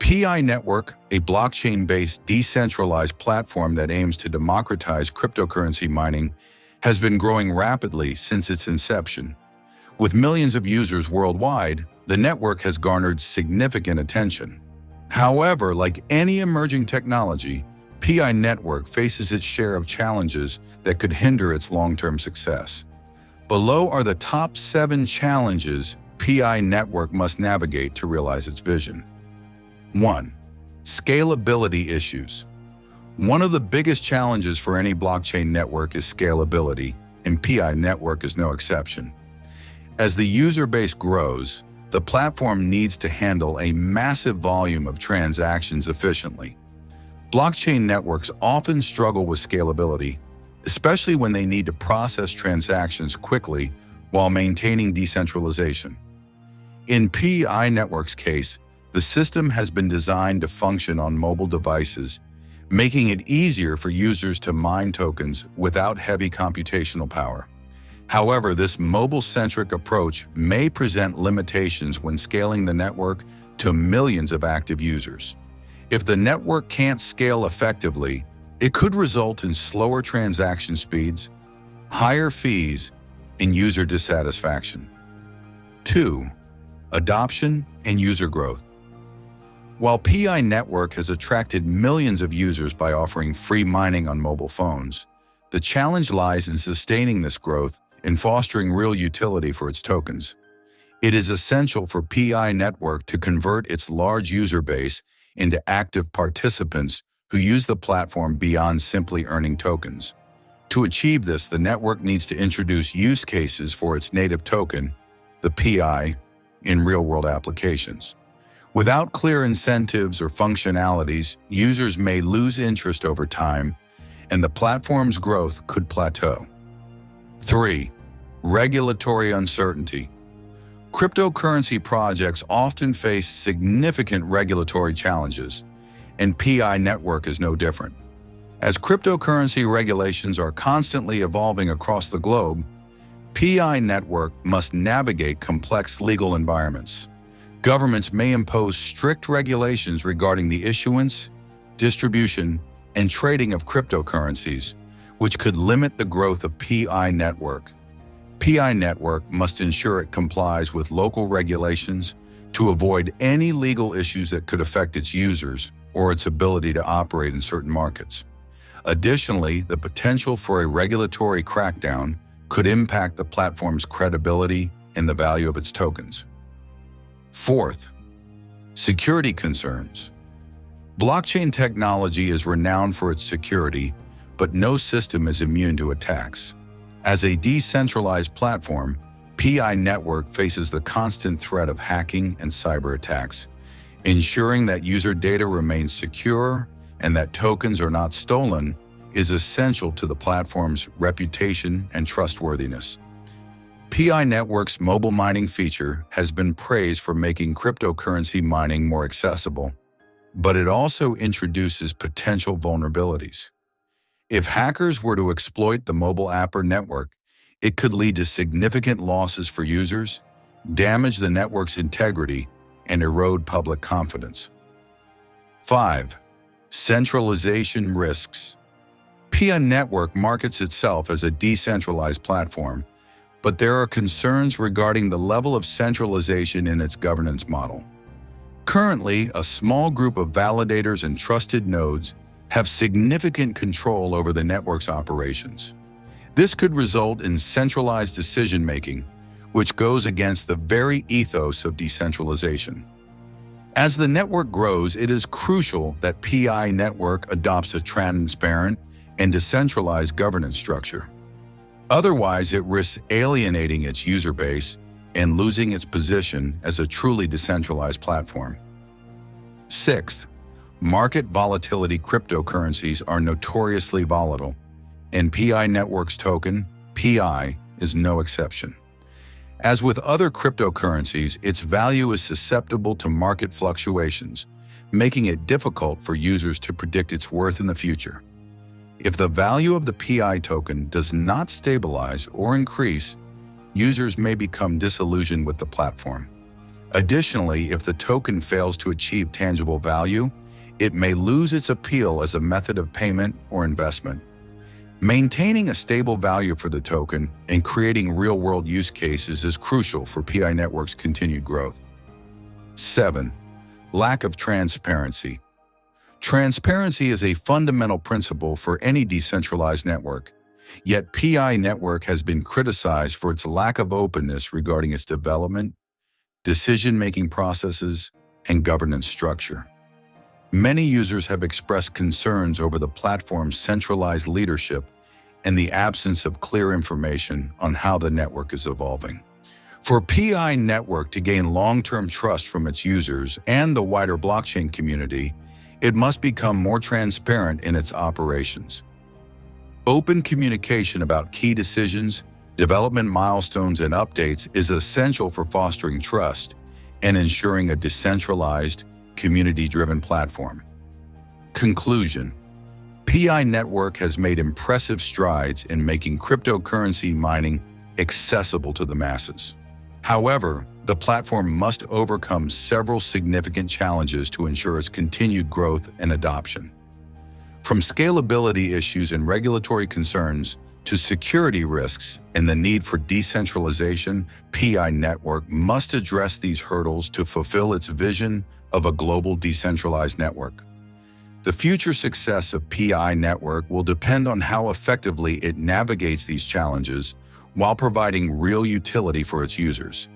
PiNetwork, a blockchain-based decentralized platform that aims to democratize cryptocurrency mining, has been growing rapidly since its inception. With millions of users worldwide, the network has garnered significant attention. However, like any emerging technology, PiNetwork faces its share of challenges that could hinder its long-term success. Below are the top 7 challenges PiNetwork must navigate to realize its vision. 1. Scalability issues. One of the biggest challenges for any blockchain network is scalability, and PiNetwork is no exception. As the user base grows, the platform needs to handle a massive volume of transactions efficiently. Blockchain networks often struggle with scalability, especially when they need to process transactions quickly while maintaining decentralization. In PiNetwork's case, the system has been designed to function on mobile devices, making it easier for users to mine tokens without heavy computational power. However, this mobile-centric approach may present limitations when scaling the network to millions of active users. If the network can't scale effectively, it could result in slower transaction speeds, higher fees, and user dissatisfaction. 2. Adoption and user growth. While PiNetwork has attracted millions of users by offering free mining on mobile phones, the challenge lies in sustaining this growth and fostering real utility for its tokens. It is essential for PiNetwork to convert its large user base into active participants who use the platform beyond simply earning tokens. To achieve this, the network needs to introduce use cases for its native token, the Pi, in real-world applications. Without clear incentives or functionalities, users may lose interest over time, and the platform's growth could plateau. 3. Regulatory uncertainty. Cryptocurrency projects often face significant regulatory challenges, and PiNetwork is no different. As cryptocurrency regulations are constantly evolving across the globe, PiNetwork must navigate complex legal environments. Governments may impose strict regulations regarding the issuance, distribution, and trading of cryptocurrencies, which could limit the growth of PiNetwork. PiNetwork must ensure it complies with local regulations to avoid any legal issues that could affect its users or its ability to operate in certain markets. Additionally, the potential for a regulatory crackdown could impact the platform's credibility and the value of its tokens. 4th, security concerns. Blockchain technology is renowned for its security, but no system is immune to attacks. As a decentralized platform, PiNetwork faces the constant threat of hacking and cyber attacks. Ensuring that user data remains secure and that tokens are not stolen is essential to the platform's reputation and trustworthiness. PiNetwork's mobile mining feature has been praised for making cryptocurrency mining more accessible, but it also introduces potential vulnerabilities. If hackers were to exploit the mobile app or network, it could lead to significant losses for users, damage the network's integrity, and erode public confidence. 5. Centralization risks. PiNetwork markets itself as a decentralized platform, but there are concerns regarding the level of centralization in its governance model. Currently, a small group of validators and trusted nodes have significant control over the network's operations. This could result in centralized decision-making, which goes against the very ethos of decentralization. As the network grows, it is crucial that PiNetwork adopts a transparent and decentralized governance structure. Otherwise, it risks alienating its user base and losing its position as a truly decentralized platform. 6th, market volatility. Cryptocurrencies are notoriously volatile, and PiNetwork's token, Pi, is no exception. As with other cryptocurrencies, its value is susceptible to market fluctuations, making it difficult for users to predict its worth in the future. If the value of the Pi token does not stabilize or increase, users may become disillusioned with the platform. Additionally, if the token fails to achieve tangible value, it may lose its appeal as a method of payment or investment. Maintaining a stable value for the token and creating real-world use cases is crucial for PiNetwork's continued growth. 7. Lack of transparency. Transparency is a fundamental principle for any decentralized network, yet PiNetwork has been criticized for its lack of openness regarding its development, decision-making processes, and governance structure. Many users have expressed concerns over the platform's centralized leadership and the absence of clear information on how the network is evolving. For PiNetwork to gain long-term trust from its users and the wider blockchain community, it must become more transparent in its operations. Open communication about key decisions, development milestones, and updates is essential for fostering trust and ensuring a decentralized, community-driven platform. Conclusion: PiNetwork has made impressive strides in making cryptocurrency mining accessible to the masses. However, the platform must overcome several significant challenges to ensure its continued growth and adoption. From scalability issues and regulatory concerns to security risks and the need for decentralization, PiNetwork must address these hurdles to fulfill its vision of a global decentralized network. The future success of PiNetwork will depend on how effectively it navigates these challenges while providing real utility for its users.